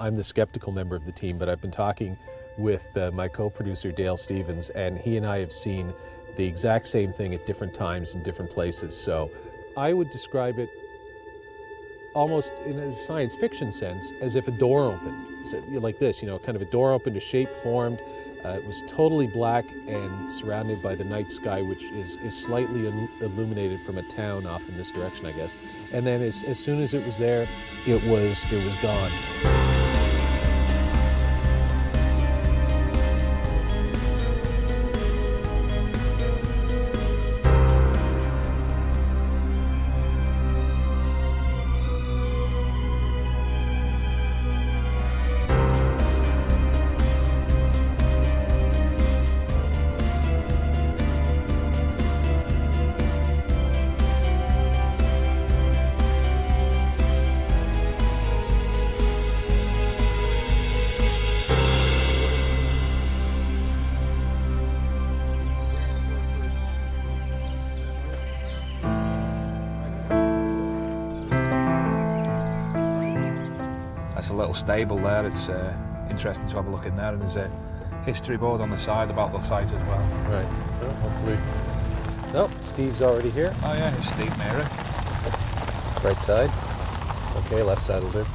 I'm the skeptical member of the team, but I've been talking with my co-producer Dale Stevens, and he and I have seen the exact same thing at different times in different places. So I would describe it almost in a science fiction sense as if a door opened. So, like this, kind of a door opened, a shape formed. It was totally black and surrounded by the night sky, which is slightly illuminated from a town off in this direction, I guess. And then as soon as it was there, it was gone. That's a little stable there. It's interesting to have a look in there, and there's a history board on the side about the site as well. Right. Well, hopefully. Oh, Steve's already here. Oh yeah, it's Steve Mary. Right side. Okay, left side will do.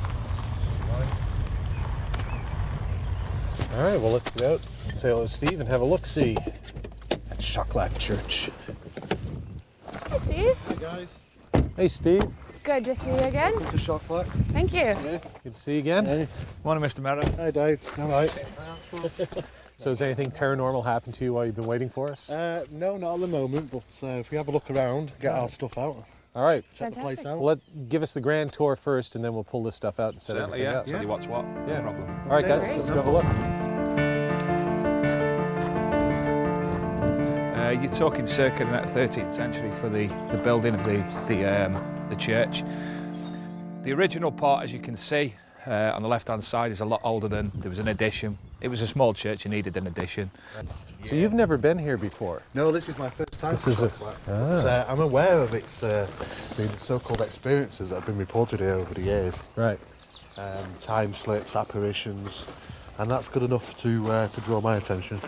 All right, well, let's get out and say hello to Steve and have a look-see at Shocklach Church. Hey, Steve. Hi, guys. Hey, Steve. Good to see you again. Welcome to Shocklach. Thank you. Yeah. Good to see you again. Hey. Morning, Mr. Merritt. Hi, Dave. All right. So has anything paranormal happened to you while you've been waiting for us? No, not at the moment, but if we have a look around, get our stuff out, All right. check the place Fantastic. out. Well, give us the grand tour first, and then we'll pull this stuff out and set Certainly, everything yeah. up. Tell you what's what. Yeah. No problem. All right, guys, Great. let's go have a look. You're talking circa the 13th century for the building of the church. The original part, as you can see, on the left-hand side is a lot older than there was an addition. It was a small church, you needed an addition. So you've never been here before? No, this is my first time. This to is a- Shocklach. Ah. But, I'm aware of its the so-called experiences that have been reported here over the years. Right. Time slips, apparitions, and that's good enough to draw my attention.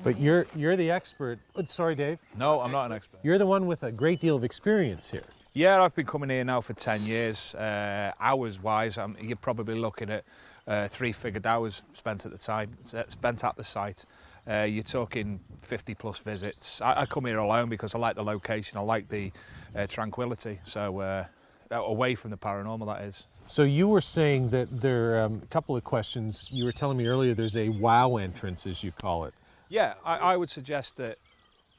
But you're the expert. Sorry, Dave. No, I'm not an expert. You're the one with a great deal of experience here. Yeah, I've been coming here now for 10 years. Hours-wise, you're probably looking at 3-figured hours spent at the site. You're talking 50+ visits. I come here alone because I like the location, I like the tranquility. So away from the paranormal, that is. So you were saying that there are a couple of questions. You were telling me earlier there's a wow entrance, as you call it. Yeah, I would suggest that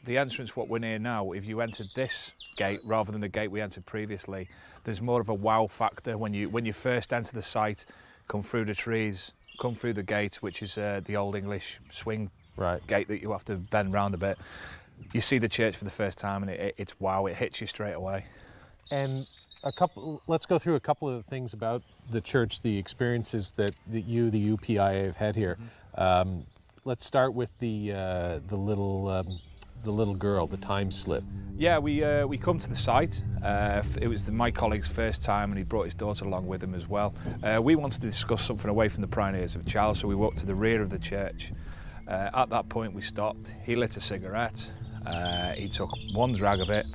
the entrance, what we're near now, if you entered this gate rather than the gate we entered previously, there's more of a wow factor when you first enter the site, come through the trees, come through the gate, which is the old English swing gate that you have to bend round a bit. You see the church for the first time, and it's wow, it hits you straight away. And let's go through a couple of things about the church, the experiences that you, the UPIA, have had here. Mm-hmm. Let's start with the little girl, the time slip. Yeah, we come to the site. It was my colleague's first time, and he brought his daughter along with him as well. We wanted to discuss something away from the pioneers of a child, so we walked to the rear of the church. At that point, we stopped. He lit a cigarette. He took one drag of it.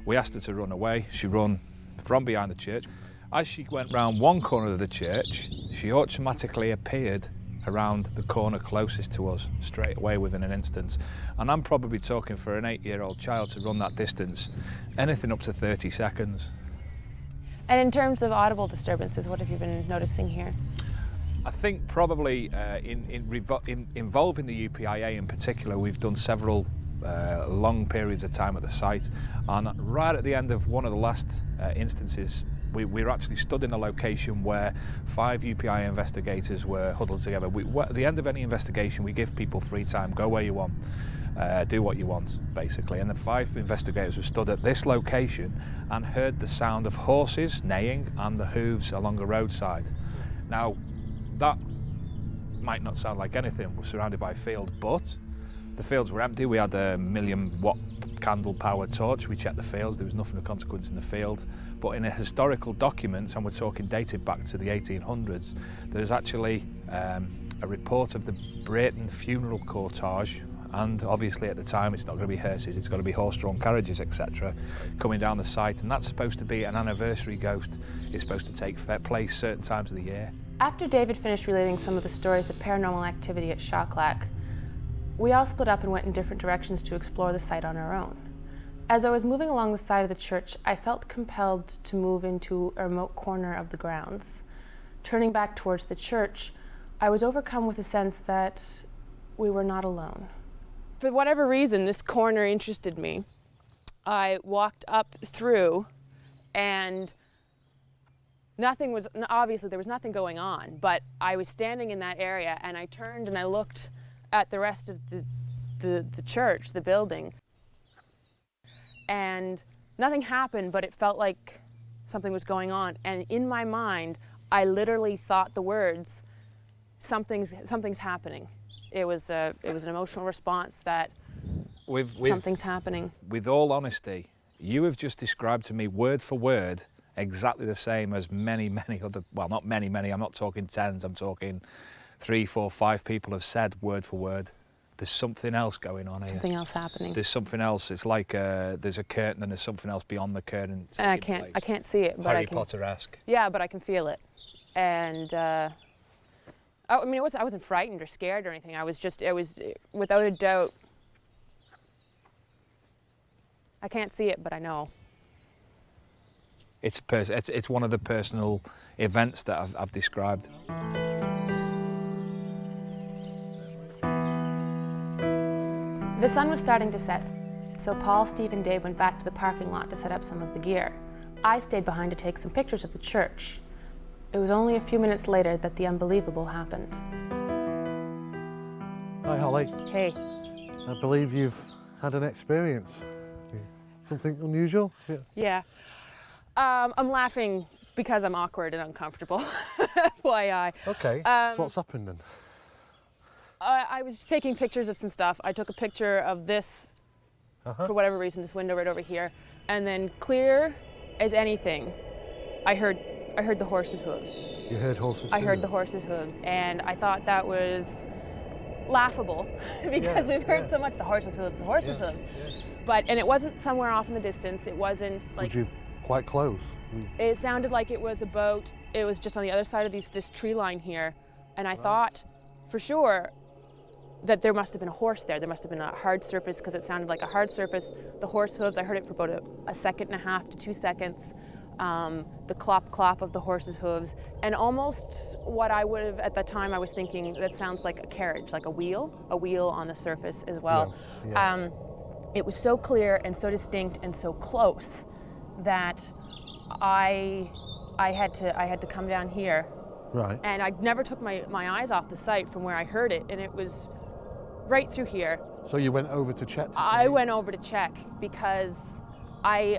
We asked her to run away. She ran from behind the church. As she went round one corner of the church, she automatically appeared around the corner closest to us straight away within an instant. And I'm probably talking for an 8-year-old child to run that distance, anything up to 30 seconds. And in terms of audible disturbances, what have you been noticing here? I think probably involving the UPIA in particular, we've done several long periods of time at the site, and right at the end of one of the last instances, we were actually stood in a location where 5 UPIA investigators were huddled together. At the end of any investigation, we give people free time, go where you want, do what you want, basically. And the 5 investigators were stood at this location and heard the sound of horses neighing and the hooves along the roadside. Now, that might not sound like anything. We're surrounded by a field, but the fields were empty. We had a 1,000,000-watt candle-powered torch. We checked the fields, there was nothing of consequence in the field. But in a historical document, and we're talking dated back to the 1800s, there's actually a report of the Brayton funeral cortege, and obviously at the time it's not going to be hearses, it's got to be horse-drawn carriages, etc., coming down the site, and that's supposed to be an anniversary ghost. It's supposed to take place certain times of the year. After David finished relating some of the stories of paranormal activity at Shocklach, we all split up and went in different directions to explore the site on our own. As I was moving along the side of the church, I felt compelled to move into a remote corner of the grounds. Turning back towards the church, I was overcome with a sense that we were not alone. For whatever reason, this corner interested me. I walked up through, and obviously there was nothing going on, but I was standing in that area, and I turned and I looked at the rest of the church, the building, and nothing happened, but it felt like something was going on. And in my mind, I literally thought the words, something's happening. It was an emotional response that something's happening. With all honesty, you have just described to me word for word exactly the same as many other, well, not many, I'm not talking tens, I'm talking 3, 4, 5 people have said word for word. There's something else going on here. Something else happening. There's something else. It's like there's a curtain and there's something else beyond the curtain. I can't see it, but Harry Potter-esque. Yeah, but I can feel it. And I mean, I wasn't frightened or scared or anything. It was without a doubt. I can't see it, but I know. It's one of the personal events that I've described. The sun was starting to set, so Paul, Steve, and Dave went back to the parking lot to set up some of the gear. I stayed behind to take some pictures of the church. It was only a few minutes later that the unbelievable happened. Hi, Holly. Hey. I believe you've had an experience. Something unusual? Yeah. I'm laughing because I'm awkward and uncomfortable. FYI. Okay, so what's happened then? I was taking pictures of some stuff. I took a picture of this, for whatever reason, this window right over here, and then clear as anything, I heard the horse's hooves. You heard horses' I heard the horse's hooves, and I thought that was laughable because we've heard so much the horse's hooves. Yeah. And it wasn't somewhere off in the distance. It wasn't like. Were you quite close? It sounded like it was just on the other side of this tree line here, and I thought, for sure, that there must have been a horse there. There must have been a hard surface because it sounded like a hard surface. The horse hooves, I heard it for about a second and a half to 2 seconds. The clop of the horse's hooves, and almost what I would have at the time I was thinking that sounds like a carriage, like a wheel on the surface as well. Yeah. It was so clear and so distinct and so close that I had to come down here. Right. And I never took my eyes off the site from where I heard it, and it was right through here. So you went over to check? I went over to check because I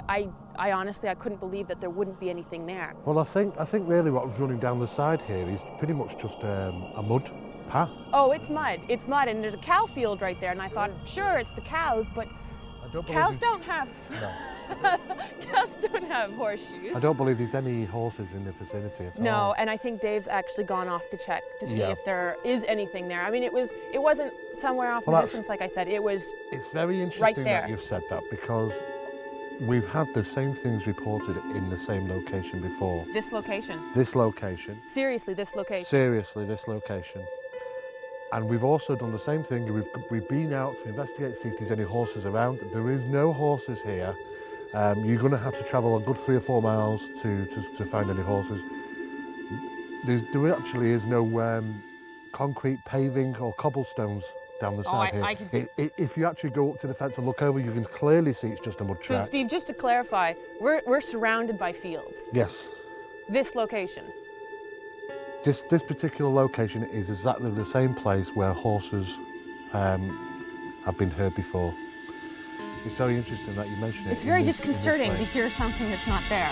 honestly, I couldn't believe that there wouldn't be anything there. Well, I think really what was running down the side here is pretty much just a mud path. Oh, it's mud, and there's a cow field right there, and I thought, sure, it's the cows, but cows don't have cows don't have horseshoes. I don't believe there's any horses in the vicinity at all. No, and I think Dave's actually gone off to check to see if there is anything there. I mean, it wasn't somewhere off in the distance, like I said. It's very interesting right there. that you've said that, because we've had the same things reported in the same location before. This location. Seriously, this location. And we've also done the same thing. We've been out to investigate to see if there's any horses around. There is no horses here. You're going to have to travel a good 3 or 4 miles to find any horses. There actually is no concrete paving or cobblestones down the side here. If you actually go up to the fence and look over, you can clearly see it's just a mud track. So, Steve, just to clarify, we're surrounded by fields. Yes. This location. This particular location is exactly the same place where horses have been heard before. It's very interesting that you mention it. It's very disconcerting to hear something that's not there.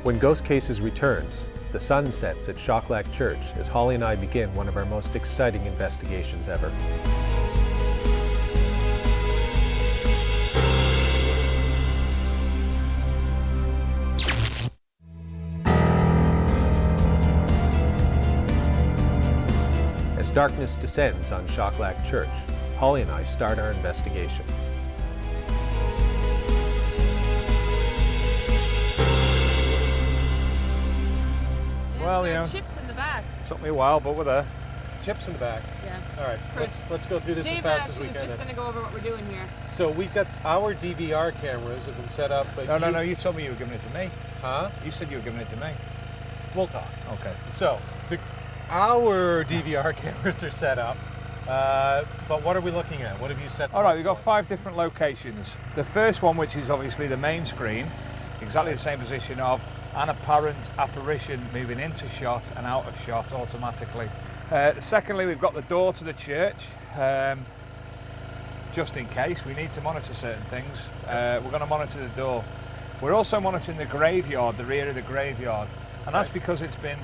When Ghost Cases returns, the sun sets at Shocklach Church as Holly and I begin one of our most exciting investigations ever. darkness descends on Shocklach Church, Holly and I start our investigation. Well, you know, chips in the back. took me a while, but we're there. Chips in the back. Yeah. All right, let's go through this as fast as we can. Dave just going to go over what we're doing here. So we've got our DVR cameras have been set up, but No, you told me you were giving it to me. Huh? You said you were giving it to me. We'll talk. Okay. So our DVR cameras are set up, but what are we looking at? What have you set? All right, we've got 5 different locations. The first one, which is obviously the main screen, exactly the same position of an apparent apparition moving into shot and out of shot automatically. Secondly, we've got the door to the church, just in case we need to monitor certain things. We're going to monitor the door. We're also monitoring the graveyard, the rear of the graveyard, and that's because it's been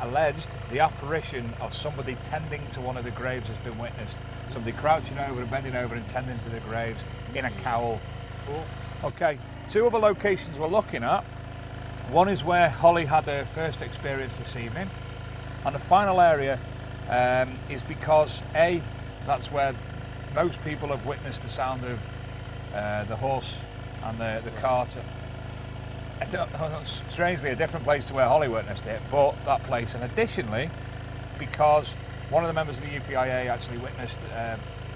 alleged the apparition of somebody tending to one of the graves has been witnessed. Somebody crouching over and bending over and tending to the graves in a cowl. Cool. Okay, 2 other locations we're looking at. One is where Holly had her first experience this evening, and the final area is because that's where most people have witnessed the sound of the horse and the cart. Strangely, a different place to where Holly witnessed it, but that place. And additionally, because one of the members of the UPIA actually witnessed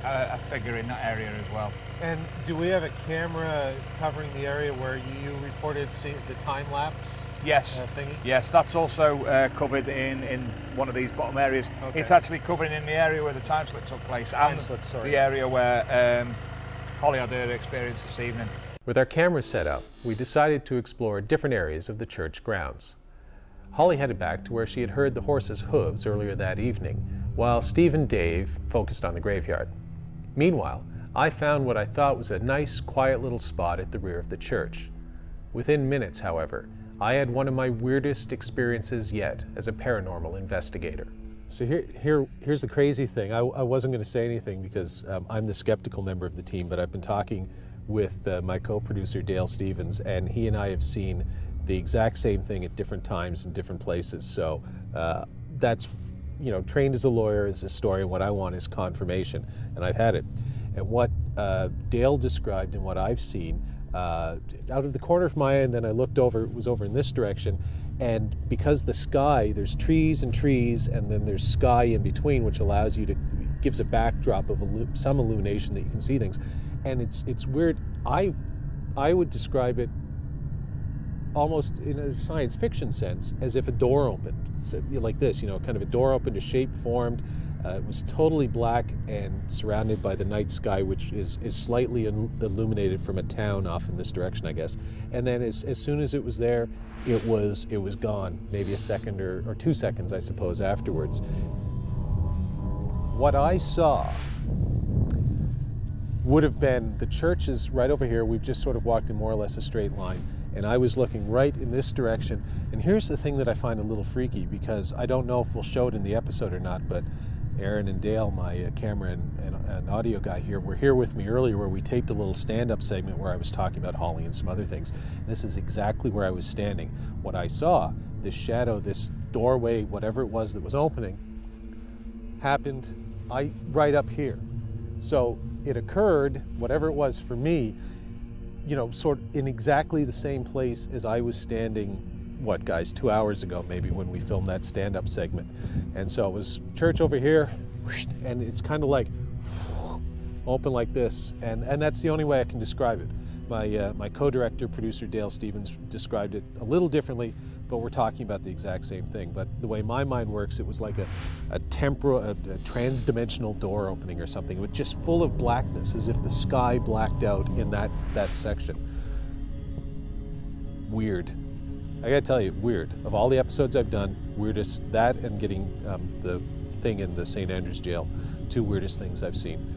a figure in that area as well. And do we have a camera covering the area where you reported the time lapse? Yes. Thingy? Yes, that's also covered in one of these bottom areas. Okay. It's actually covering in the area where the time slip took place and the area where Holly had her experience this evening. With our cameras set up, we decided to explore different areas of the church grounds. Holly headed back to where she had heard the horse's hooves earlier that evening, while Steve and Dave focused on the graveyard. Meanwhile, I found what I thought was a nice, quiet little spot at the rear of the church. Within minutes, however, I had one of my weirdest experiences yet as a paranormal investigator. So here's the crazy thing. I wasn't going to say anything because I'm the skeptical member of the team, but I've been talking with my co-producer Dale Stevens, and he and I have seen the exact same thing at different times in different places. So that's, trained as a lawyer, as a historian, what I want is confirmation, and I've had it. And what Dale described and what I've seen, out of the corner of my eye, and then I looked over, it was over in this direction, and because the sky, there's trees, and then there's sky in between, which allows you to, gives a backdrop of some illumination that you can see things. And it's weird. I would describe it almost in a science fiction sense as if a door opened. So, like this, kind of a door opened, a shape formed. It was totally black and surrounded by the night sky, which is slightly illuminated from a town off in this direction, I guess. And then as soon as it was there, it was gone, maybe a second or 2 seconds, I suppose, afterwards. What I saw would have been, the church is right over here. We've just sort of walked in more or less a straight line, and I was looking right in this direction. And here's the thing that I find a little freaky, because I don't know if we'll show it in the episode or not, but Aaron and Dale, my camera and audio guy here, were here with me earlier where we taped a little stand-up segment where I was talking about Holly and some other things. This is exactly where I was standing. What I saw, this shadow, this doorway, whatever it was that was opening, happened right up here. So it occurred, whatever it was for me, sort of in exactly the same place as I was standing, 2 hours ago maybe, when we filmed that stand-up segment. And so it was church over here, and it's kind of like open like this, and that's the only way I can describe it. My co-director, producer Dale Stevens described it a little differently, but we're talking about the exact same thing. But the way my mind works, it was like a trans-dimensional door opening or something, with just full of blackness, as if the sky blacked out in that section. Weird. I gotta tell you, weird. Of all the episodes I've done, weirdest, that and getting the thing in the St. Andrews jail, 2 weirdest things I've seen.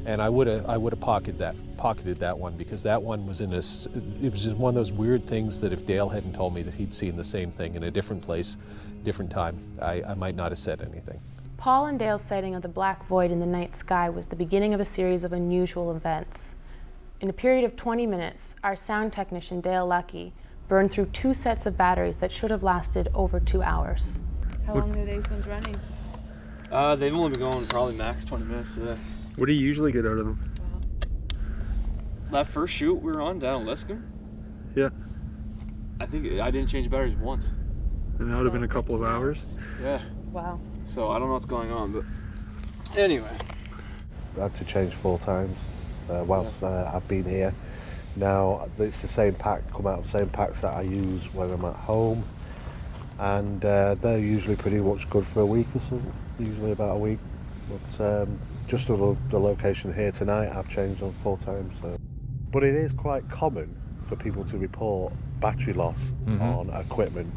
And I would have pocketed that one, because that one was it was just one of those weird things that if Dale hadn't told me that he'd seen the same thing in a different place, different time, I might not have said anything. Paul and Dale's sighting of the black void in the night sky was the beginning of a series of unusual events. In a period of 20 minutes, our sound technician, Dale Lucky, burned through 2 sets of batteries that should have lasted over 2 hours. How long are these ones running? They've only been going probably max 20 minutes today. What do you usually get out of them? That first shoot we were on down in Liscombe, Yeah. I think I didn't change batteries once. And that would have been a couple of hours. Yeah. Wow. So I don't know what's going on, but anyway. I had to change 4 times whilst I've been here. Now it's the same pack, come out of the same packs that I use when I'm at home, and they're usually pretty much good for a week or so, usually about a week. But just to the location here tonight, I've changed them 4 times. So. But it is quite common for people to report battery loss on equipment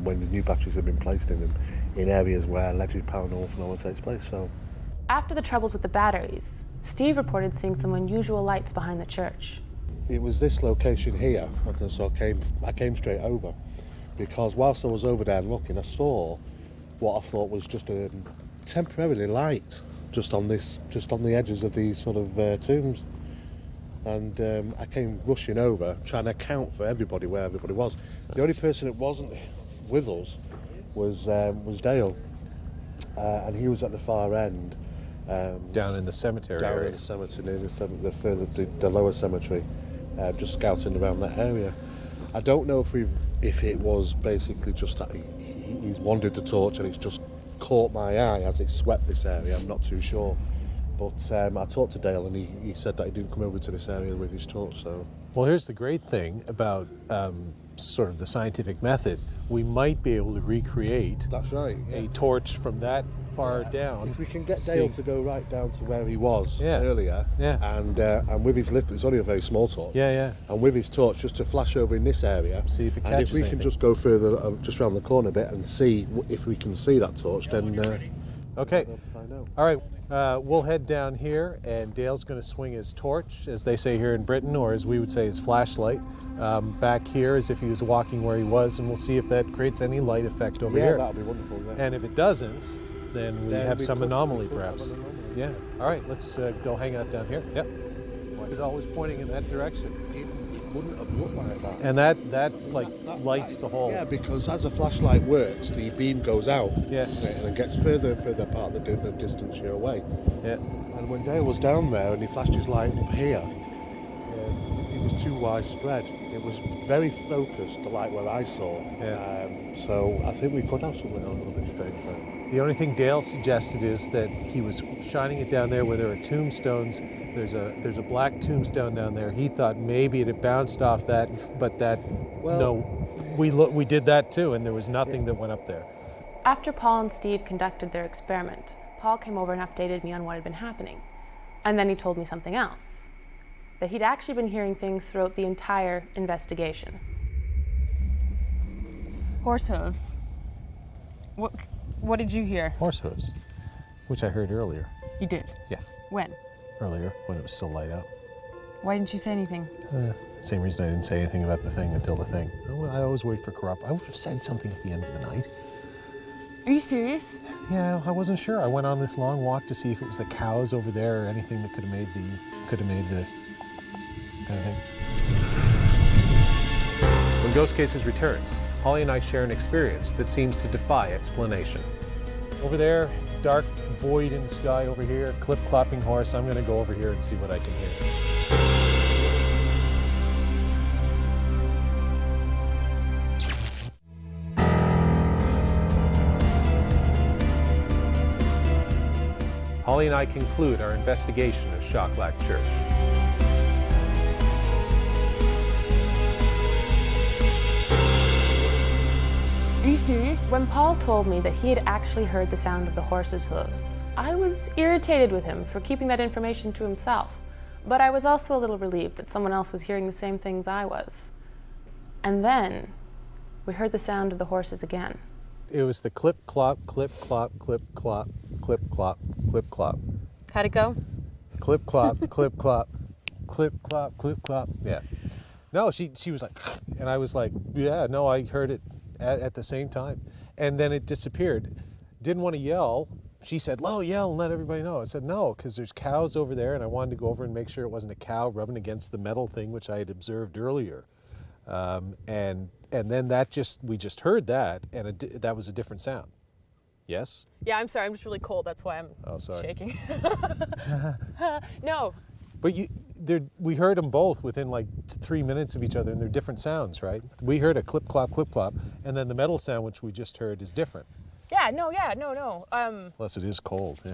when the new batteries have been placed in them in areas where alleged paranormal phenomena takes place. So. After the troubles with the batteries, Steve reported seeing some unusual lights behind the church. It was this location here, so I came straight over, because whilst I was over there looking, I saw what I thought was just a temporarily light just on the edges of these sort of tombs, and I came rushing over trying to account for everybody where everybody was. The only person that wasn't with us was Dale, and he was at the far end. Down in the cemetery down area. in the cemetery, near the lower cemetery, just scouting around that area. I don't know if it was basically just that he's wandered the torch and it's just caught my eye as it swept this area. I'm not too sure, but I talked to Dale and he said that he didn't come over to this area with his torch. So, well, here's the great thing about sort of the scientific method. We might be able to recreate that's right, a torch from that far down. If we can get Dale to go right down to where he was earlier, and with his it's only a very small torch, and with his torch just to flash over in this area, see if it catches and if we anything. can just go further, just round the corner a bit and see if we can see that torch, then okay. we'll have to find out. All right, we'll head down here, and Dale's going to swing his torch, as they say here in Britain, or as we would say, his flashlight, back here as if he was walking where he was, and we'll see if that creates any light effect over here. Yeah, that'll be wonderful. Yeah. And if it doesn't, then we have some anomaly, perhaps. Have an anomaly. Yeah. All right, let's go hang out down here. Yep. He's always pointing in that direction. It wouldn't have looked like that. And that's like lights the whole. Yeah, because as a flashlight works, the beam goes out. Yeah. And it gets further and further apart the distance you're away. Yeah. And when Dale was down there and he flashed his light up here, it was too widespread. It was very focused, the light where I saw. Yeah. So I think we could have something on a little bit strange there. The only thing Dale suggested is that he was shining it down there where there are tombstones. There's a black tombstone down there. He thought maybe it had bounced off that, but we did that too, and there was nothing that went up there. After Paul and Steve conducted their experiment, Paul came over and updated me on what had been happening. And then he told me something else, that he'd actually been hearing things throughout the entire investigation. Horse hooves. What did you hear? Horse hooves, which I heard earlier. You did? Yeah, When? earlier when it was still light out. Why didn't you say anything? Same reason I didn't say anything about the thing until the thing. I always wait for corrupt. I would have said something at the end of the night. Are you serious? Yeah, I wasn't sure. I went on this long walk to see if it was the cows over there or anything that could have made the kind of thing. When Ghost Cases returns, Holly and I share an experience that seems to defy explanation. Over there, dark void in the sky over here, clip-clopping horse. I'm going to go over here and see what I can hear. Holly and I conclude our investigation of Shocklach Church. Are you serious? When Paul told me that he had actually heard the sound of the horse's hooves, I was irritated with him for keeping that information to himself. But I was also a little relieved that someone else was hearing the same things I was. And then we heard the sound of the horses again. It was the clip-clop, clip-clop, clip-clop, clip-clop, clip-clop. How'd it go? Clip-clop, clip-clop, clip-clop, clip-clop. Yeah. No, she was like, and I was like, yeah, no, I heard it at the same time. And then it disappeared. Didn't want to yell. She said, "Lo, yell and let everybody know." I said, no, because there's cows over there, and I wanted to go over and make sure it wasn't a cow rubbing against the metal thing, which I had observed earlier. And then we just heard that, and that was a different sound. Yes? Yeah, I'm sorry. I'm just really cold. That's why I'm shaking. No. But we heard them both within like 3 minutes of each other, and they're different sounds, right? We heard a clip, clop, and then the metal sound, which we just heard, is different. No. Unless it is cold, yeah.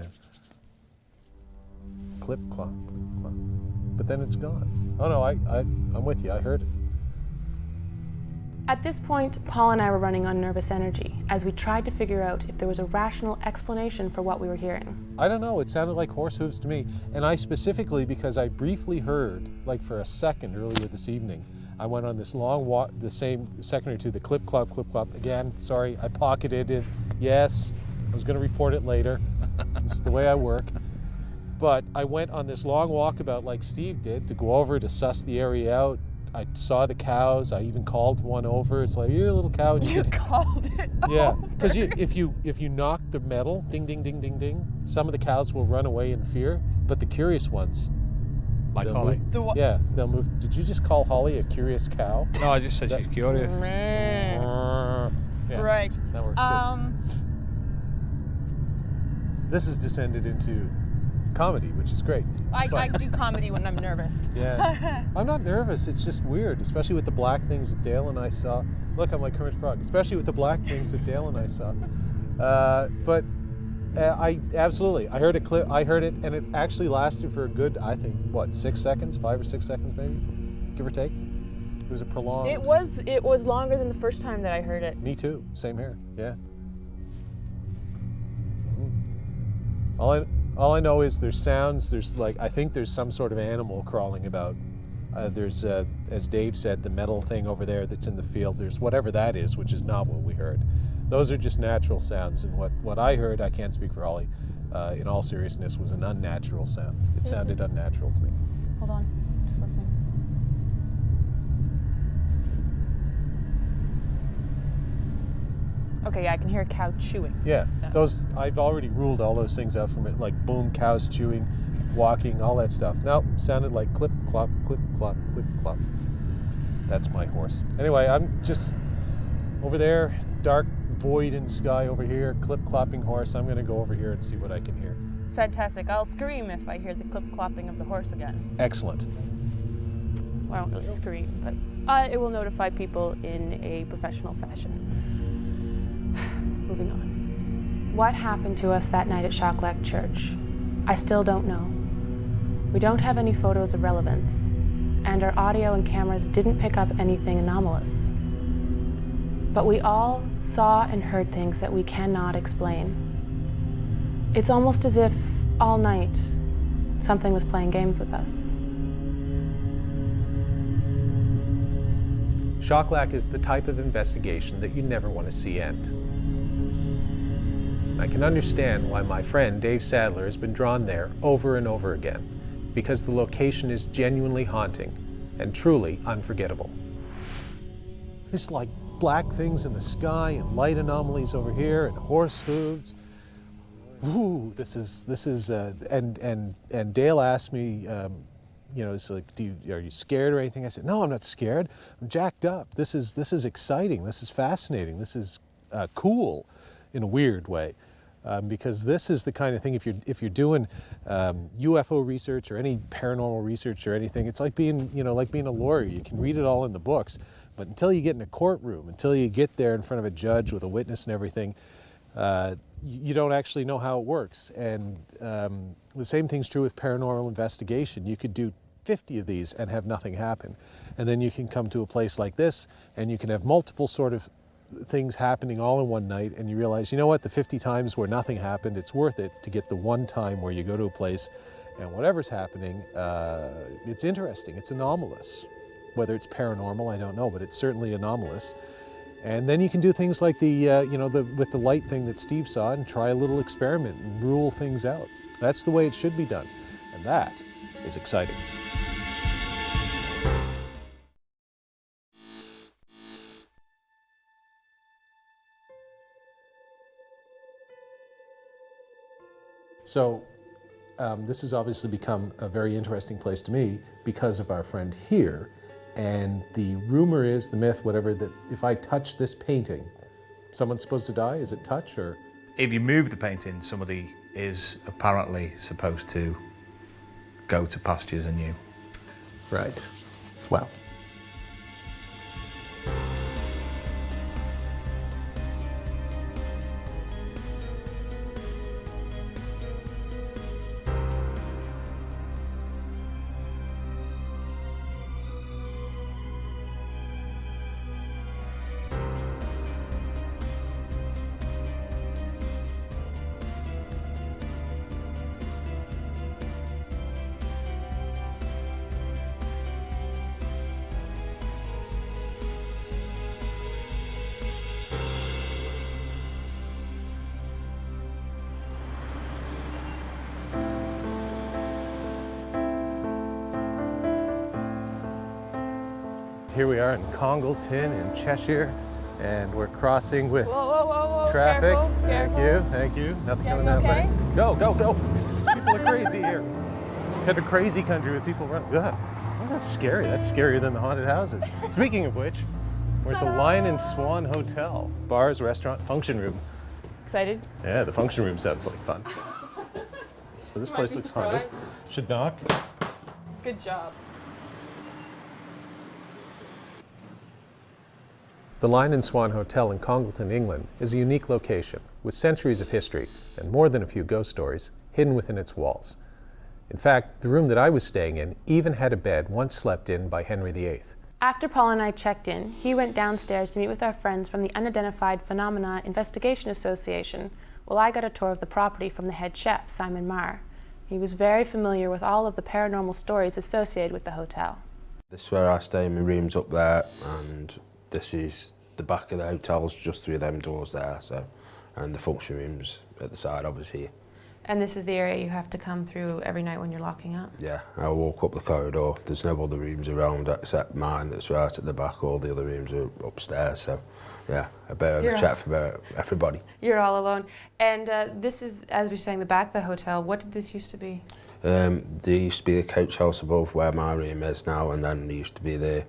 Clip, clop, clop. But then it's gone. Oh no, I'm with you. I heard it. At this point, Paul and I were running on nervous energy as we tried to figure out if there was a rational explanation for what we were hearing. I don't know. It sounded like horse hooves to me. And I specifically, because I briefly heard, like for a second earlier this evening, I went on this long walk, the same second or two, the clip, clop. Again, sorry, I pocketed it. Yes, I was going to report it later. This is the way I work. But I went on this long walkabout like Steve did to go over to suss the area out. I saw the cows. I even called one over. It's like, you're a little cow. You called it Yeah, over. because if you knock the metal, ding, ding, ding, ding, ding, some of the cows will run away in fear, but the curious ones, Like Holly. yeah, they'll move. Did you just call Holly a curious cow? No, I just said she's curious. Yeah, Right. that works too. This has descended into comedy, which is great. I do comedy when I'm nervous. Yeah. I'm not nervous. It's just weird, especially with the black things that Dale and I saw. Look, I'm like Kermit Frog. Especially with the black things that Dale and I saw. But I absolutely. I heard a clip. I heard it, and it actually lasted for a good, I think, 6 seconds, 5 or 6 seconds, maybe, give or take. It was a prolonged. It was longer than the first time that I heard it. Me too. Same here. Yeah. All I know is there's sounds. There's I think there's some sort of animal crawling about. There's, as Dave said, the metal thing over there that's in the field. There's whatever that is, which is not what we heard. Those are just natural sounds, and what I heard, I can't speak for Ollie, in all seriousness, was an unnatural sound. It sounded unnatural to me. Hold on, just listening. Okay, yeah, I can hear a cow chewing. Yeah, I've already ruled all those things out from it, like boom, cows chewing, walking, all that stuff. No, sounded like clip, clop, clip, clop, clip, clop. That's my horse. Anyway, I'm just over there, dark void in sky over here, clip clopping horse. I'm going to go over here and see what I can hear. Fantastic. I'll scream if I hear the clip clopping of the horse again. Excellent. Well, I won't really scream, but it will notify people in a professional fashion. Moving on. What happened to us that night at Shocklach Church? I still don't know. We don't have any photos of relevance, and our audio and cameras didn't pick up anything anomalous. But we all saw and heard things that we cannot explain. It's almost as if all night something was playing games with us. Shocklach is the type of investigation that you never want to see end. I can understand why my friend Dave Sadler has been drawn there over and over again, because the location is genuinely haunting and truly unforgettable. It's like black things in the sky and light anomalies over here and horse hooves. Ooh, this is and Dale asked me, it's like, are you scared or anything? I said, no, I'm not scared. I'm jacked up. This is exciting. This is fascinating. This is cool in a weird way. Because this is the kind of thing, if you're doing UFO research or any paranormal research or anything, it's like being a lawyer. You can read it all in the books, but until you get in a courtroom, until you get there in front of a judge with a witness and everything, you don't actually know how it works. And the same thing's true with paranormal investigation. You could do 50 of these and have nothing happen. And then you can come to a place like this and you can have multiple sort of things happening all in one night, and you realize, you know what, the 50 times where nothing happened, it's worth it to get the one time where you go to a place and whatever's happening, it's interesting, it's anomalous. Whether it's paranormal, I don't know, but it's certainly anomalous. And then you can do things like with the light thing that Steve saw and try a little experiment and rule things out. That's the way it should be done, and that is exciting. So this has obviously become a very interesting place to me because of our friend here. And the rumor is, the myth, whatever, that if I touch this painting, someone's supposed to die? Is it touch or? if you move the painting, somebody is apparently supposed to go to pastures anew. Right. Well. Here we are in Congleton in Cheshire, and we're crossing with Whoa, whoa, whoa, whoa. traffic. Careful, Thank you. Nothing Yeah, coming you that okay? way. Go, go, go. These people are crazy here. Some kind of crazy country with people running. Ugh. That's scary. That's scarier than the haunted houses. Speaking of which, we're at the Lion Swan Hotel. Bars, restaurant, function room. Excited? Yeah, the function room sounds like fun. So this place looks haunted. Should knock. Good job. The Lion Swan Hotel in Congleton, England is a unique location with centuries of history and more than a few ghost stories hidden within its walls. In fact, the room that I was staying in even had a bed once slept in by Henry VIII. After Paul and I checked in, he went downstairs to meet with our friends from the Unidentified Phenomena Investigation Association, while I got a tour of the property from the head chef, Simon Marr. He was very familiar with all of the paranormal stories associated with the hotel. This is where I stay, my room's up there, and this is the back of the hotel's just through them doors there, so, and the function room's at the side obviously. And this is the area you have to come through every night when you're locking up? Yeah, I walk up the corridor, there's no other rooms around except mine that's right at the back, all the other rooms are upstairs, so yeah, a bit of a chat for everybody. You're all alone. And this is, as we were saying, the back of the hotel. What did this used to be? There used to be a coach house above where my room is now, and then there used to be the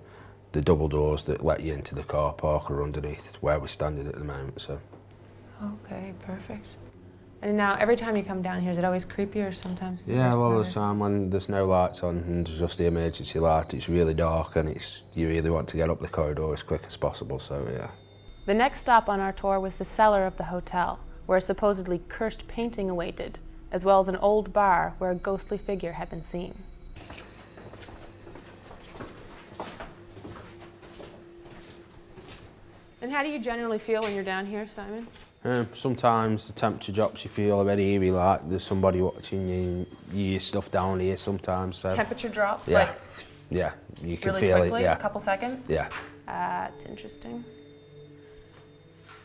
double doors that let you into the car park or underneath where we're standing at the moment, so. Okay, perfect. And now, every time you come down here, is it always creepy or sometimes? Is it Yeah, worse a lot than of the time when there's no lights on and there's just the emergency light, it's really dark and you really want to get up the corridor as quick as possible, so yeah. The next stop on our tour was the cellar of the hotel, where a supposedly cursed painting awaited, as well as an old bar where a ghostly figure had been seen. And how do you generally feel when you're down here, Simon? Sometimes the temperature drops, you feel a bit eerie, like there's somebody watching you, you hear stuff down here sometimes. So. Temperature drops, Yeah. like Yeah, you can really feel quickly, it, yeah. a couple seconds? Yeah, It's interesting.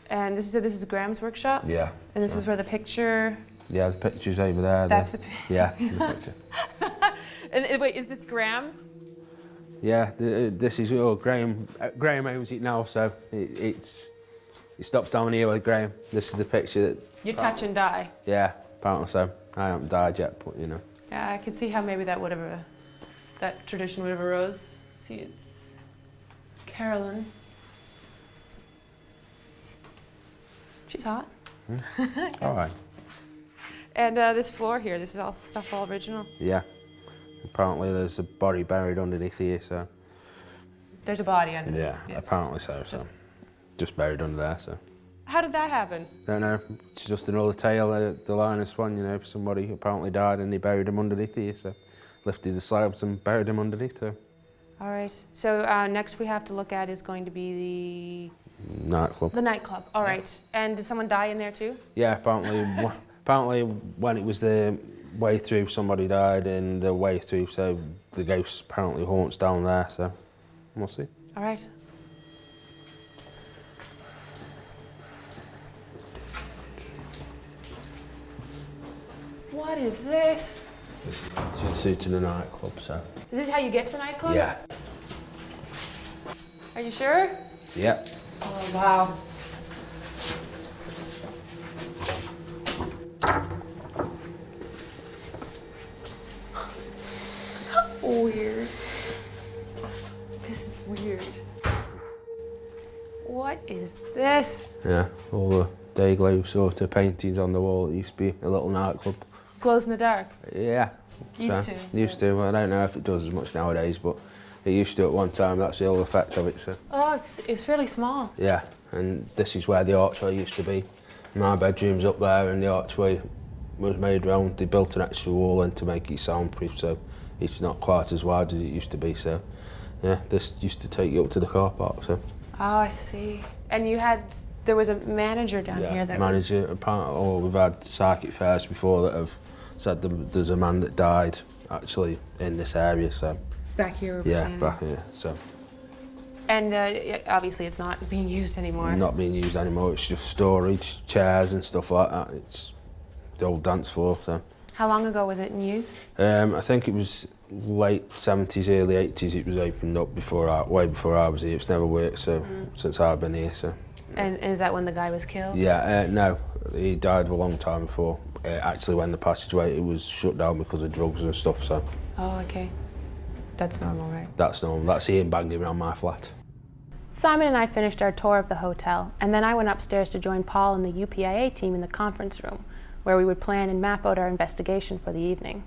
And this is Graham's workshop? yeah. And this is where the picture... Yeah, the picture's over there. That's the Yeah, the picture. And wait, is this Graham's? Yeah, this is, Graham owns it now, so it stops down here with Graham. This is the picture that... You touch and die. Yeah, apparently so. I haven't died yet, but you know. Yeah, I can see how maybe that would have, that tradition would have arose. See, it's Carolyn. She's hot. All right. And this floor here, this is all stuff all original. Yeah. Apparently there's a body buried underneath here, so... There's a body under Yeah, yes. apparently so, just buried under there, so... How did that happen? Don't know, it's just another tale of the Lion Swan, you know, somebody apparently died and they buried him underneath here, so... Lifted the slabs and buried him underneath, so... All right, so next we have to look at is going to be Nightclub. the nightclub. All right, and did someone die in there too? Yeah, apparently when it was the way through, somebody died in the way through, so the ghost apparently haunts down there, so we'll see. All right. What is this? This is suited the nightclub, so... Is this how you get to the nightclub? Yeah. Are you sure? Yeah. Oh, wow. Weird. This is weird. What is this? Yeah, all the day glow sort of paintings on the wall. It used to be a little nightclub. Glows in the dark? Yeah. Used so, to? Used to. Well, I don't know if it does as much nowadays, but it used to at one time. That's the whole effect of it. So. Oh, it's fairly small. Yeah, and this is where the archway used to be. My bedroom's up there, and the archway was made round. They built an extra wall in to make it soundproof, so it's not quite as wide as it used to be. So, yeah, this used to take you up to the car park. So. Oh, I see. And there was a manager down here that manager. Apparently, we've had psychic fairs before that have said there's a man that died actually in this area. So. Back here. Yeah, back here. So. And obviously, it's not being used anymore. Not being used anymore. It's just storage, chairs and stuff like that. It's the old dance floor. So. How long ago was it in use? I think it was late 70s, early 80s. It was opened up way before I was here. It's never worked since I've been here. So. And is that when the guy was killed? Yeah, no, he died a long time before. Actually, when the passageway, it was shut down because of drugs and stuff. So. Oh, okay. That's normal, right? That's normal. That's Ian banging around my flat. Simon and I finished our tour of the hotel, and then I went upstairs to join Paul and the UPIA team in the conference room, where we would plan and map out our investigation for the evening.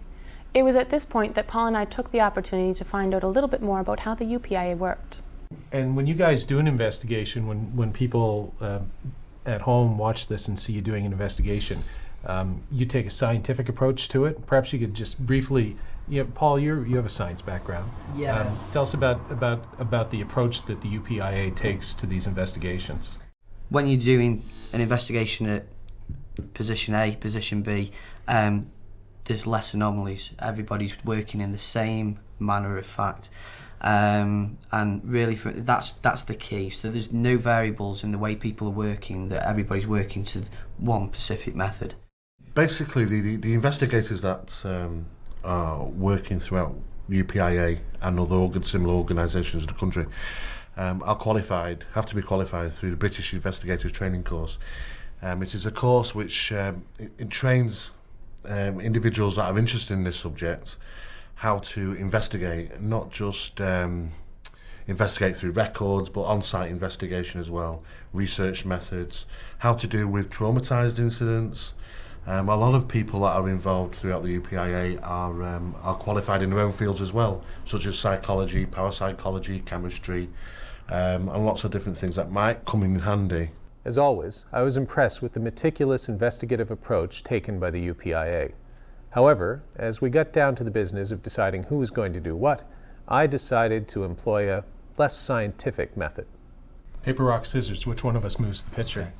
It was at this point that Paul and I took the opportunity to find out a little bit more about how the UPIA worked. And when you guys do an investigation, when people at home watch this and see you doing an investigation, you take a scientific approach to it. Perhaps you could just briefly, Paul, you have a science background. Yeah. Tell us about the approach that the UPIA takes to these investigations. When you're doing an investigation at position A, position B, there's less anomalies. Everybody's working in the same manner of fact. And really, that's the key. So there's no variables in the way people are working, that everybody's working to one specific method. Basically, the investigators that are working throughout UPIA and other similar organisations in the country have to be qualified through the British Investigators Training Course. It is a course which it trains individuals that are interested in this subject how to investigate, not just investigate through records, but on-site investigation as well, research methods, how to deal with traumatised incidents. A lot of people that are involved throughout the UPIA are qualified in their own fields as well, such as psychology, parapsychology, chemistry, and lots of different things that might come in handy. As always, I was impressed with the meticulous investigative approach taken by the UPIA. However, as we got down to the business of deciding who was going to do what, I decided to employ a less scientific method. Paper, rock, scissors, which one of us moves the picture?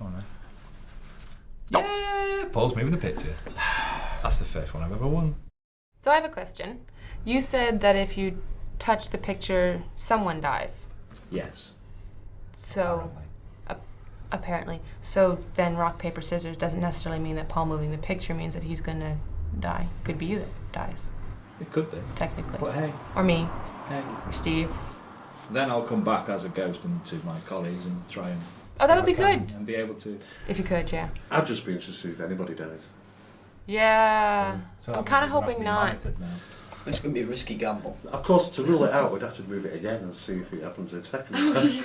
Yeah, Paul's moving the picture. That's the first one I've ever won. So I have a question. You said that if you touch the picture, someone dies. Yes. So, apparently. So then rock, paper, scissors doesn't necessarily mean that Paul moving the picture means that he's going to die. Could be you that dies. It could be. Technically. But hey. Or me. Hey. Or Steve. Then I'll come back as a ghost and to my colleagues and try and... Oh, that would be good. And be able to... If you could, yeah. I'd just be interested if anybody dies. Yeah. So I'm kind of hoping not. It's going to be a risky gamble. Of course, to rule it out, we'd have to move it again and see if it happens in seconds.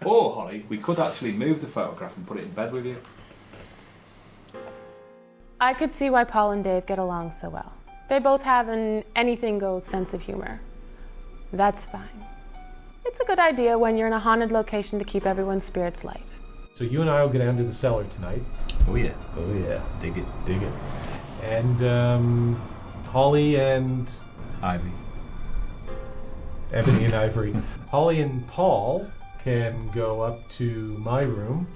Or, Holly, we could actually move the photograph and put it in bed with you. I could see why Paul and Dave get along so well. They both have an anything-goes sense of humor. That's fine. It's a good idea when you're in a haunted location to keep everyone's spirits light. So you and I will go down to the cellar tonight. Oh yeah. Oh yeah. Dig it. Dig it. And Holly and... Ivy. Ebony and Ivory. Holly and Paul can go up to my room.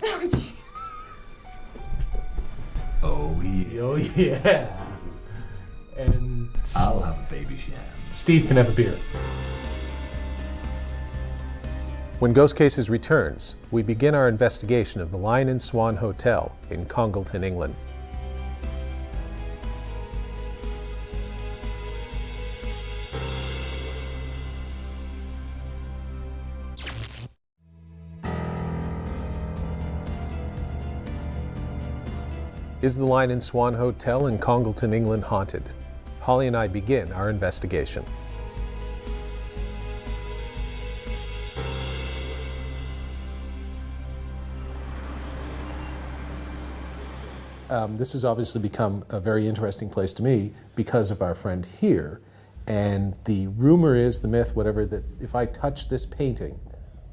Oh yeah. Oh yeah. And I'll have a baby shower. Steve can have a beer. When Ghost Cases returns, we begin our investigation of the Lion Swan Hotel in Congleton, England. Is the Lion Swan Hotel in Congleton, England haunted? Holly and I begin our investigation. this has obviously become a very interesting place to me because of our friend here. And the rumor is, the myth, whatever, that if I touch this painting,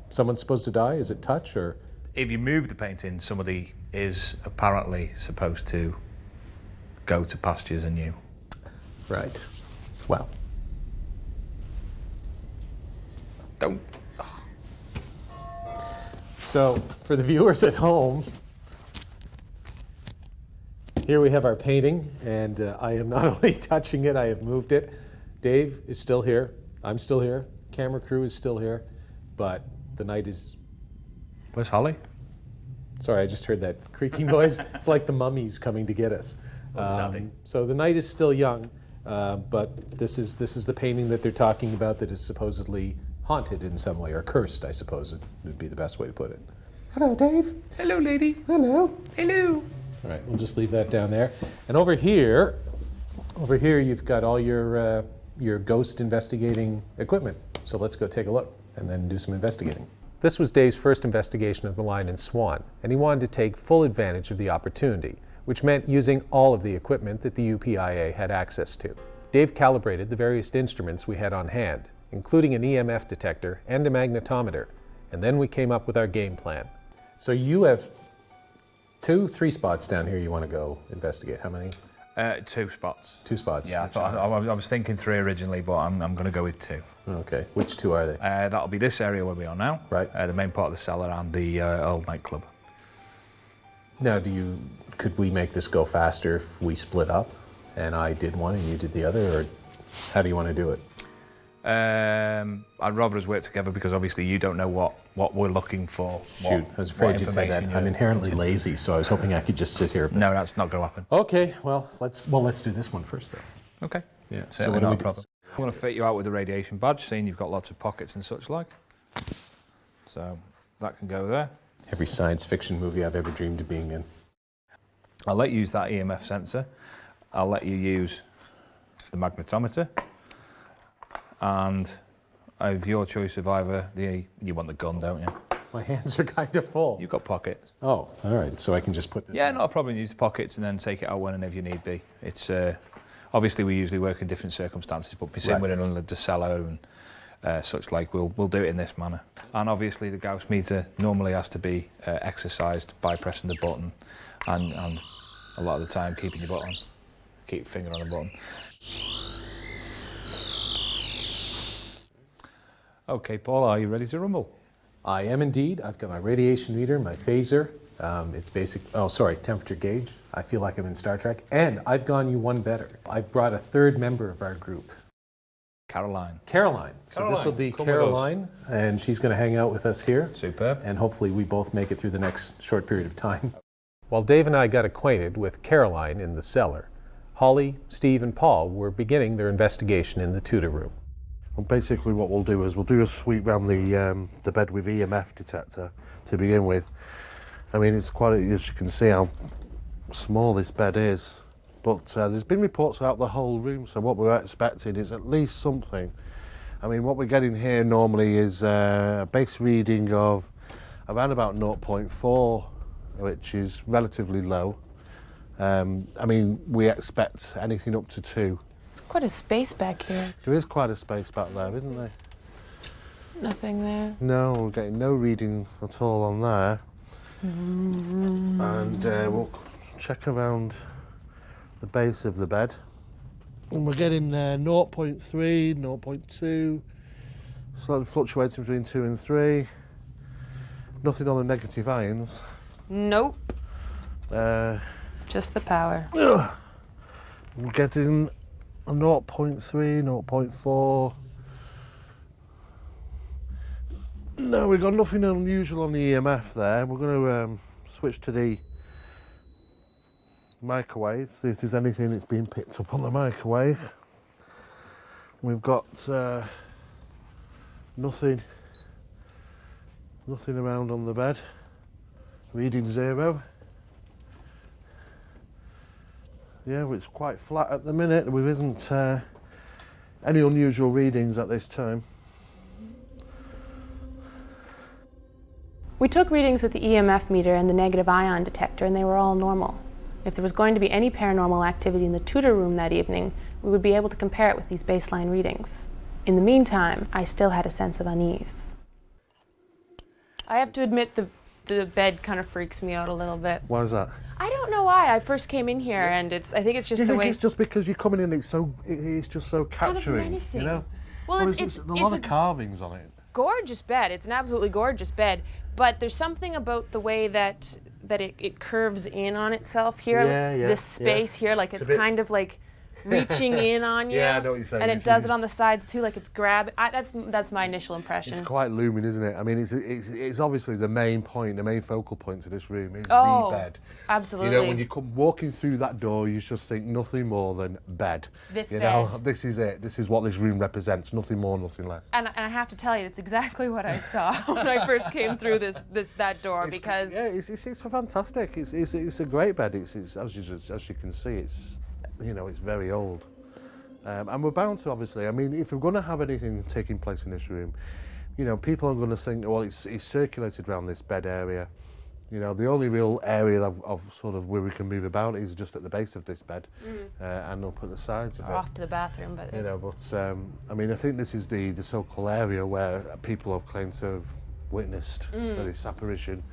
someone's supposed to die? Is it touch or? If you move the painting, somebody is apparently supposed to go to pastures anew. Right. Well. Don't. So, for the viewers at home, here we have our painting, and I am not only touching it, I have moved it. Dave is still here. I'm still here. Camera crew is still here. But the night is... Where's Holly? Sorry, I just heard that creaking noise. It's like the mummies coming to get us. So the night is still young, but this is the painting that they're talking about that is supposedly haunted in some way, or cursed, I suppose it would be the best way to put it. Hello, Dave. Hello, lady. Hello. Hello. All right, we'll just leave that down there. And over here you've got all your ghost investigating equipment. So let's go take a look and then do some investigating. This was Dave's first investigation of the Lion Swan, and he wanted to take full advantage of the opportunity, which meant using all of the equipment that the UPIA had access to. Dave calibrated the various instruments we had on hand, including an EMF detector and a magnetometer, and then we came up with our game plan. So you have 3 spots down here you want to go investigate. How many? 2 spots. 2 spots. Yeah, I was thinking 3 originally, but I'm going to go with 2. Okay. Which 2 are they? That'll be this area where we are now. Right. The main part of the cellar and the old nightclub. Now, could we make this go faster if we split up and I did one and you did the other, or how do you want to do it? I'd rather us work together because obviously you don't know what we're looking for. Shoot, I was afraid you'd say that. I'm inherently lazy, so I was hoping I could just sit here. No, that's not going to happen. Okay, well, let's do this one first, though. Okay. Yeah. So what do we do? I'm going to fit you out with a radiation badge, seeing you've got lots of pockets and such like. So that can go there. Every science fiction movie I've ever dreamed of being in. I'll let you use that EMF sensor. I'll let you use the magnetometer. And I have your choice of either you want the gun, don't you? My hands are kind of full. You've got pockets. Oh, all right. So I can just put this. Yeah, in. not a problem. Use the pockets and then take it out whenever you need be. It's obviously we usually work in different circumstances, but seeing we're in the cellar and such like, we'll do it in this manner. And obviously the Gauss meter normally has to be exercised by pressing the button, and a lot of the time keep your finger on the button. Okay, Paul, are you ready to rumble? I am indeed. I've got my radiation meter, my phaser. It's basic, temperature gauge. I feel like I'm in Star Trek. And I've gone you one better. I've brought a 3rd member of our group. Caroline. So this will be Caroline, and she's going to hang out with us here. Superb. And hopefully we both make it through the next short period of time. While Dave and I got acquainted with Caroline in the cellar, Holly, Steve, and Paul were beginning their investigation in the Tudor room. And basically what we'll do is we'll do a sweep around the bed with EMF detector to begin with. I mean, it's quite, as you can see how small this bed is, but there's been reports about the whole room, so what we're expecting is at least something. I mean, what we're getting here normally is a base reading of around about 0.4, which is relatively low. I mean, we expect anything up to 2. It's quite a space back here. There is quite a space back there, isn't there? Nothing there. No, we're getting no reading at all on there. And we'll check around the base of the bed. And we're getting 0.3, 0.2, slightly fluctuating between 2 and 3. Nothing on the negative ions. Nope. Just the power. We're getting a 0.3, 0.4. No, we've got nothing unusual on the EMF there. We're going to switch to the microwave, see if there's anything that's being picked up on the microwave. We've got nothing around on the bed. Reading 0. Yeah, well, it's quite flat at the minute. There isn't any unusual readings at this time. We took readings with the EMF meter and the negative ion detector, and they were all normal. If there was going to be any paranormal activity in the Tudor room that evening, we would be able to compare it with these baseline readings. In the meantime, I still had a sense of unease. I have to admit the bed kind of freaks me out a little bit. Why is that? I don't know why. I first came in here and I think it's just Do you the think way... it's just because you're coming in, it's just so capturing, kind of menacing. you know? Well, it's a lot of carvings on it. Gorgeous bed. It's an absolutely gorgeous bed, but there's something about the way that it curves in on itself here. This space here, like it's kind of like reaching in on you. Yeah, I know what you're saying. And it does it on the sides too, like it's grabbing. That's my initial impression. It's quite looming, isn't it? I mean, it's obviously the main focal point to this room is the bed. Absolutely. You know, when you come walking through that door, you just think nothing more than bed. This bed. know, this is it. This is what this room represents. Nothing more, nothing less. And I have to tell you, it's exactly what I saw when I first came through that door because. Yeah, it's fantastic. It's a great bed. It's as you can see, it's very old. And we're bound to, obviously, I mean, if we're going to have anything taking place in this room, people are going to think, well, it's circulated around this bed area. The only real area of sort of where we can move about is just at the base of this bed and up at the sides of it. Off to the bathroom, but I mean, I think this is the so-called area where people have claimed to have witnessed this apparition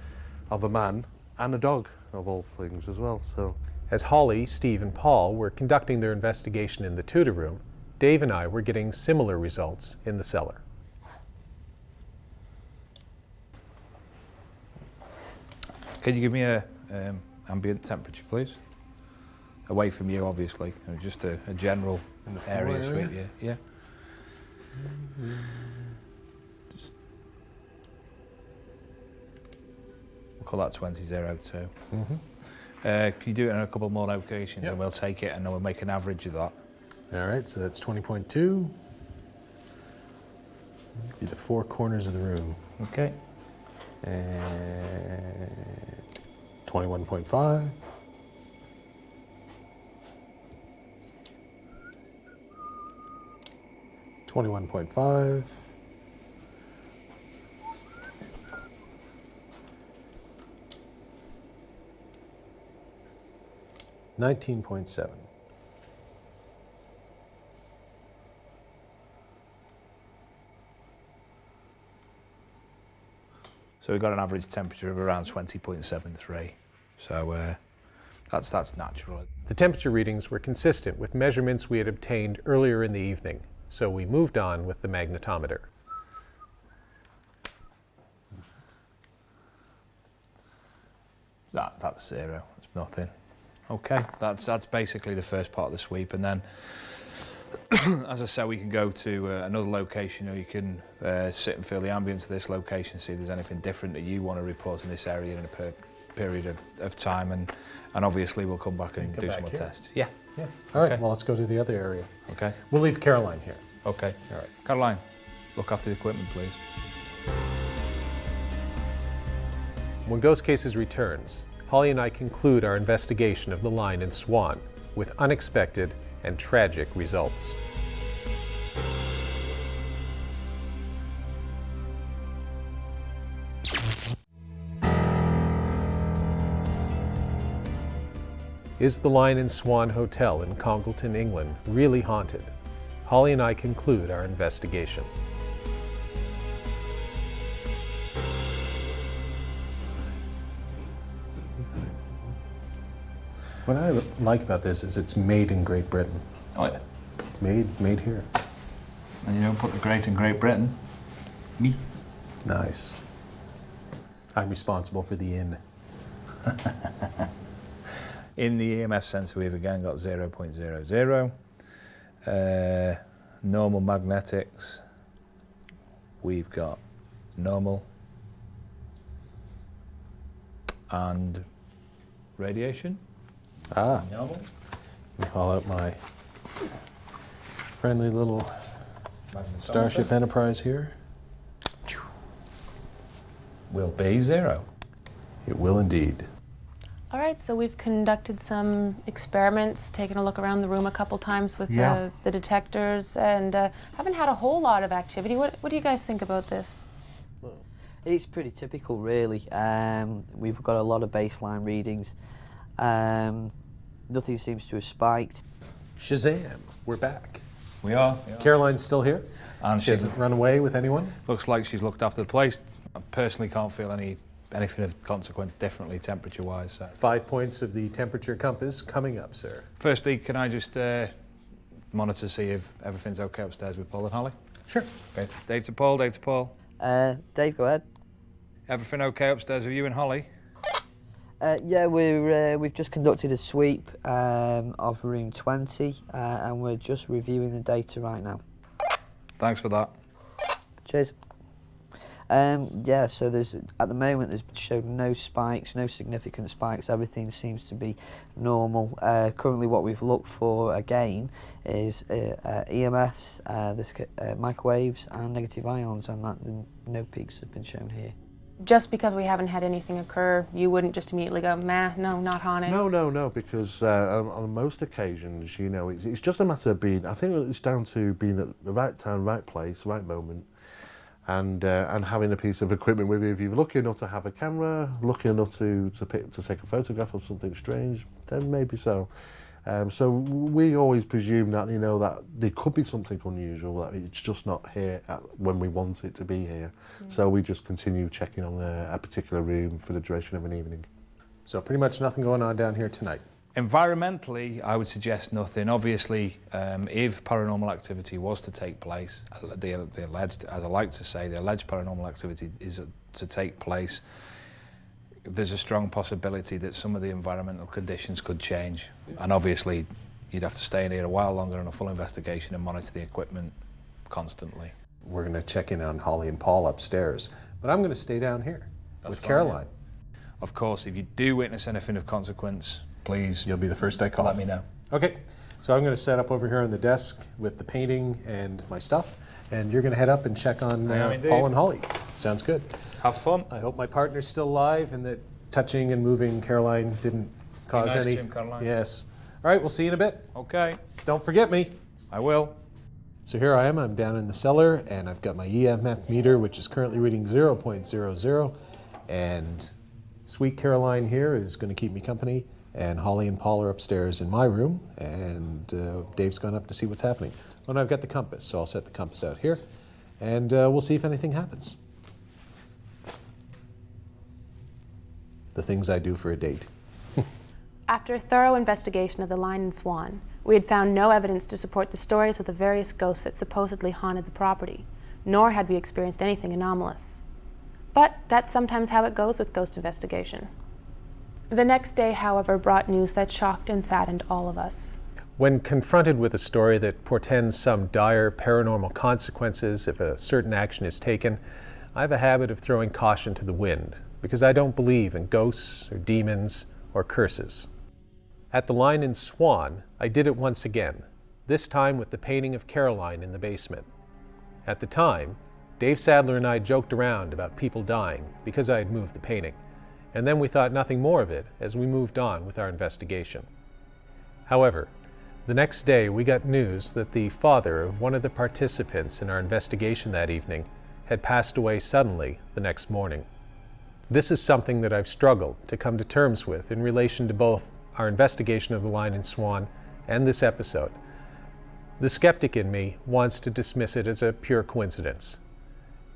of a man and a dog, of all things, as well. So. As Holly, Steve, and Paul were conducting their investigation in the Tudor room, Dave and I were getting similar results in the cellar. Can you give me a ambient temperature, please? Away from you, obviously. Just a general area sweep. Yeah. Just we'll call that 2002. Can you do it in a couple more locations and we'll take it and then we'll make an average of that? All right, so that's 20.2. Be the four corners of the room. Okay. And 21.5. 21.5. 19.7. So we've got an average temperature of around 20.73. So that's natural. The temperature readings were consistent with measurements we had obtained earlier in the evening, so we moved on with the magnetometer. That's zero. It's nothing. Okay, that's basically the first part of the sweep, and then, as I said, we can go to another location, or you can sit and feel the ambience of this location, see if there's anything different that you want to report in this area in a period of time, and obviously we'll come back and do some more tests. Yeah. All right, well, let's go to the other area. Okay. We'll leave Caroline here. Okay. All right. Caroline, look after the equipment, please. When Ghost Cases returns, Holly and I conclude our investigation of the Lion Swan with unexpected and tragic results. Is the Lion Swan Hotel in Congleton, England, really haunted? Holly and I conclude our investigation. What I like about this is it's made in Great Britain. Oh yeah. Made here. And you don't put the great in Great Britain. Me. Nice. I'm responsible for the inn. In the EMF sensor, we've again got 0.00. Normal magnetics, we've got normal. And radiation. Normal. Call out my friendly little Starship Enterprise here. Will be 0. It will indeed. All right, so we've conducted some experiments, taken a look around the room a couple times with the detectors, and haven't had a whole lot of activity. What do you guys think about this? It's pretty typical, really. We've got a lot of baseline readings. Nothing seems to have spiked. Shazam, we're back. We are. Caroline's still here, And she hasn't run away with anyone. looks like she's looked after the place. I personally can't feel anything of consequence differently temperature-wise. So. 5 points of the temperature compass coming up, sir. Firstly, can I just monitor to see if everything's okay upstairs with Paul and Holly? Sure. Okay. Dave to Paul, Dave to Paul. Dave, go ahead. Everything okay upstairs with you and Holly? Yeah, we've just conducted a sweep of room 20 and we're just reviewing the data right now. Thanks for that. Cheers. Yeah, so at the moment there's shown no spikes, no significant spikes. Everything seems to be normal. Currently, what we've looked for again is EMFs, microwaves, and negative ions, and no peaks have been shown here. Just because we haven't had anything occur, you wouldn't just immediately go, meh, no, not haunted? No, because on most occasions, you know, it's just a matter of being, I think it's down to being at the right time, right place, right moment, and having a piece of equipment with you. If you're lucky enough to have a camera, lucky enough to take a photograph of something strange, then maybe so. So we always presume that, you know, that there could be something unusual, that it's just not here when we want it to be here. So we just continue checking on a particular room for the duration of an evening. So pretty much nothing going on down here tonight. Environmentally, I would suggest nothing. Obviously, if paranormal activity was to take place, the alleged, as I like to say, the alleged paranormal activity is to take place, there's a strong possibility that some of the environmental conditions could change. And obviously, you'd have to stay in here a while longer on a full investigation and monitor the equipment constantly. We're going to check in on Holly and Paul upstairs, but I'm going to stay down here with Caroline. Of course, if you do witness anything of consequence, please, You'll be the first I call. let me know. Okay, so I'm going to set up over here on the desk with the painting and my stuff, and you're going to head up and check on Paul and Holly. Sounds good. Have fun. I hope my partner's still alive and that touching and moving Caroline didn't cause nice any. to him, Caroline. Yes. All right, we'll see you in a bit. Okay, Don't forget me. I will. So here I am, I'm down in the cellar, and I've got my EMF meter, which is currently reading 0.00, and sweet Caroline here is going to keep me company, and Holly and Paul are upstairs in my room, and Dave's gone up to see what's happening. Oh, and I've got the compass, so I'll set the compass out here, and we'll see if anything happens. The things I do for a date. After a thorough investigation of the Lion Swan, we had found no evidence to support the stories of the various ghosts that supposedly haunted the property, nor had we experienced anything anomalous. But that's sometimes how it goes with ghost investigation. The next day, however, brought news that shocked and saddened all of us. When confronted with a story that portends some dire paranormal consequences if a certain action is taken, I have a habit of throwing caution to the wind, because I don't believe in ghosts or demons or curses. At the Lion Swan, I did it once again, this time with the painting of Caroline in the basement. At the time, Dave Sadler and I joked around about people dying because I had moved the painting, and then we thought nothing more of it as we moved on with our investigation. However, the next day we got news that the father of one of the participants in our investigation that evening had passed away suddenly the next morning. This is something that I've struggled to come to terms with in relation to both our investigation of the Lion Swan and this episode. The skeptic in me wants to dismiss it as a pure coincidence.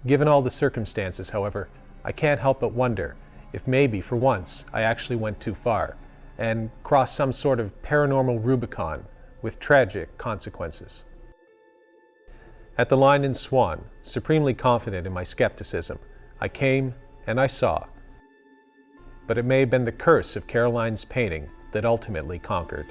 Given all the circumstances, however, I can't help but wonder if maybe for once I actually went too far and crossed some sort of paranormal Rubicon with tragic consequences. At the Lion Swan, supremely confident in my skepticism, I came and I saw. But it may have been the curse of Caroline's painting that ultimately conquered.